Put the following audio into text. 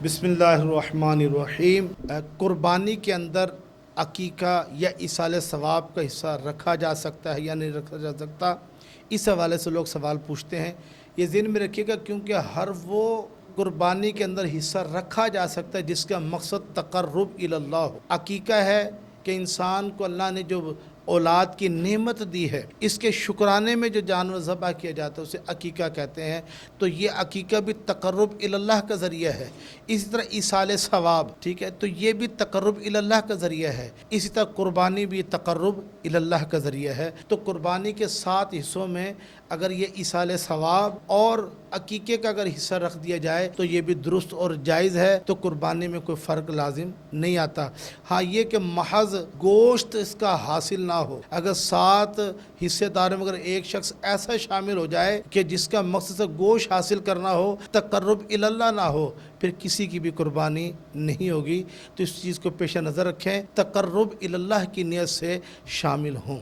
बिस्मिल्लाहिर्रहमानिर्रहीम। कुर्बानी के अंदर अकीका या इसाले सवाब का हिस्सा रखा जा सकता है या नहीं रखा जा सकता, इस हवाले से लोग सवाल पूछते हैं। ये ज़हन में रखिएगा, क्योंकि हर वो कुर्बानी के अंदर हिस्सा रखा जा सकता है जिसका मकसद तक़र्रुब इलल्लाह हो। अकीका है कि इंसान को अल्लाह ने जो औलाद की नेमत दी है, इसके शुक्राने में जो जानवर ज़बह किया जाता है उसे अकीका कहते हैं। तो ये अकीका भी तक़र्रुब इलल्लाह का ज़रिया है। इसी तरह इसाले सवाब, ठीक है, तो ये भी तक़र्रुब इलल्लाह का ज़रिया है। इसी तरह कुर्बानी भी तक़र्रुब इलल्लाह का ज़रिया है। तो कुर्बानी के 7 हिस्सों में अगर ये इसाले सवाब और अकीके का अगर हिस्सा रख दिया जाए तो ये भी दुरुस्त और जायज़ है। तो कुर्बानी में कोई फ़र्क लाजिम नहीं आता। हाँ, ये कि महज गोश्त इसका हासिल ना हो, अगर 7 हिस्सेदारों में अगर एक शख्स ऐसा शामिल हो जाए कि जिसका मकसद से गोश्त हासिल करना हो, तक़र्रुब इलल्लाह ना हो, फिर किसी की भी कुर्बानी नहीं होगी। तो इस चीज़ को पेश नज़र रखें, तक़र्रुब इलल्लाह की नियत से शामिल हों।